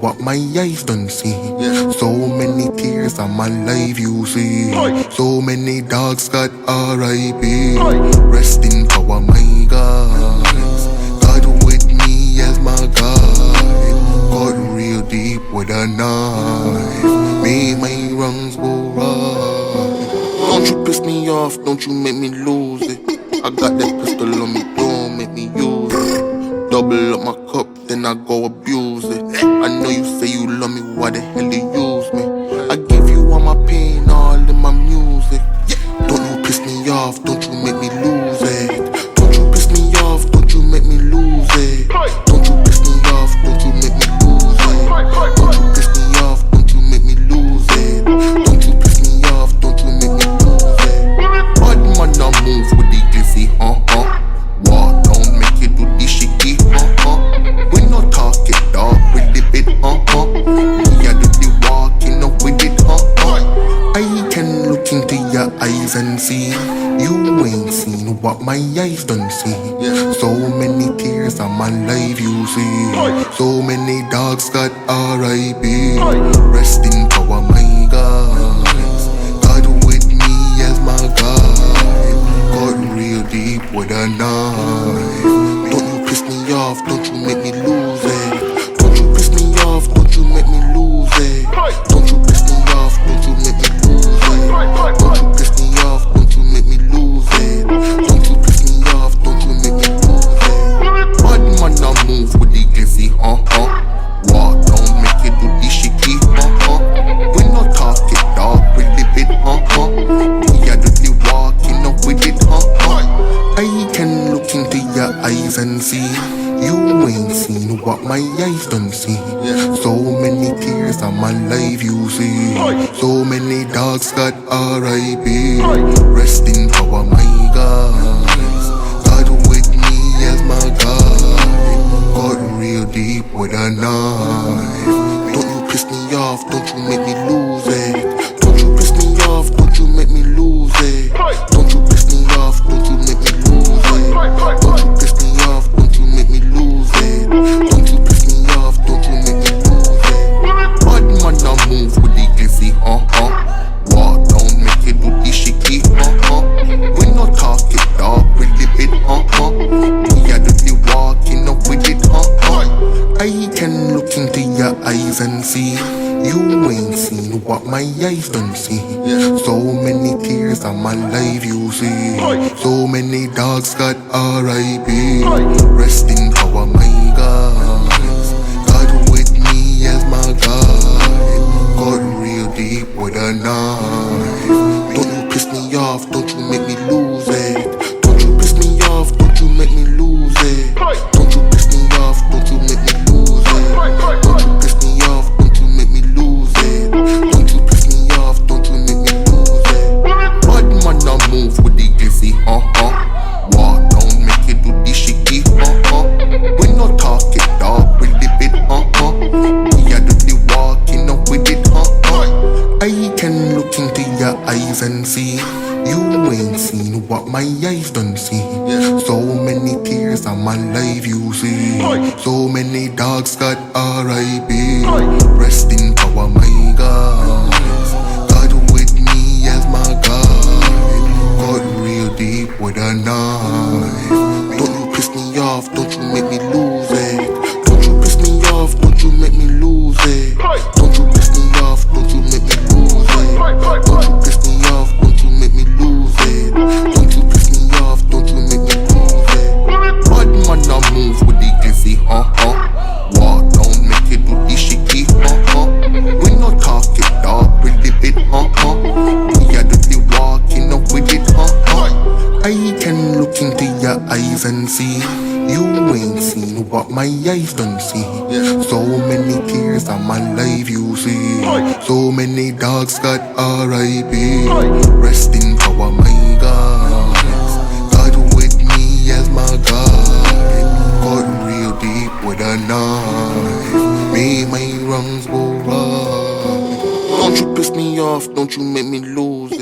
what my eyes done see. So many tears on my life you see. So many dogs got R.I.P. Rest in power my God. God with me as my guide. Got real deep with a knife. Made my wrongs go right. Don't you piss me off, don't you make me lose it. I got that pistol on me, don't make me use it. Double up my cup, then I go abuse it. I know you say you love me, why the hell you use me? I give you all my pain, all in my music. Don't you piss me off, don't you make me lose it. Don't you piss me off, don't you make me lose it. Don't you piss me off, don't you make me lose it. Don't you piss me off, don't you make me lose it. Don't you piss me off, don't you make me lose it. Bad man, I move with the glizzy, Walk, don't make you do the shaky, We no talk it, dog, with the bit, Me, I do the walking up with it, I can look into your eyes and see you ain't seen what my eyes done see. So many tears on my life you see. So many dogs got R.I.P. Rest in power my God. God with me as my guide. Got real deep with a knife. Don't you piss me off, don't you make me lose it. Don't you piss me off, don't you make me lose it. Don't you piss me off, don't you make me lose it. Don't you piss me off, don't you make me lose it. Don't you piss me off, don't you make me lose it. Bad man, I move with the glizzy, Walk, don't make it do the shaky, We no talk it, dog, with the bit, Me, I do the walking up with it, I can look into your eyes and see you ain't seen what my eyes done see. So many tears on my life you see. So many dogs got R.I.P. Rest in power my God. God with me as my guide. Got real deep with a knife. Don't you piss me off, don't you make me lose it. Don't you piss me off, don't you make me lose it. Don't you piss me off, don't you make me lose it. Don't you piss me off, don't you make me lose it. Don't you piss me off, don't you make me lose it. Bad man, I move with the glizzy, Walk, don't make it do the shaky, We no talk it, dog, with the bit, Me, I do the walking up with it, I can look into your eyes and see you ain't seen what my eyes done see. So many tears on my life you see. So many dogs got R.I.P. Rest in power my God. God with me as my guide. Got real deep with a knife. Don't you piss me off, don't you make me lose it. Don't you piss me off, don't you make me lose it. Don't you piss me off, don't you make me lose it. Don't you piss me off, don't you make me lose it. Don't you piss me off, don't you make me lose it. Bad man, I move with the glizzy, Walk, don't make it do the shaky, We no talk it, dog, with the bit, Me, I do the walking up with it, I can look into your eyes and see you ain't seen what my eyes done see. So many tears on my life you see. So many dogs got R.I.P. Rest in power my God. God with me as my guide. Got real deep with a knife. Don't you piss me off, don't you make me lose it. Don't you piss me off, don't you make me lose it. Don't you piss me off, don't you make me lose it. Don't you piss me off, don't you make me lose it. Don't you piss me off, don't you make me lose it. Bad man, I move with the glizzy, Walk, don't make it do the shaky, We no talk it, dog, with the bit, Me, I do the walking up with it, I can look into your eyes and see you ain't seen what my eyes done see. So many tears on my life you see. So many dogs got R.I.P. Rest in power my God. God with me as my guide. Got real deep with a knife. Made my wrongs go right. Don't you piss me off, don't you make me lose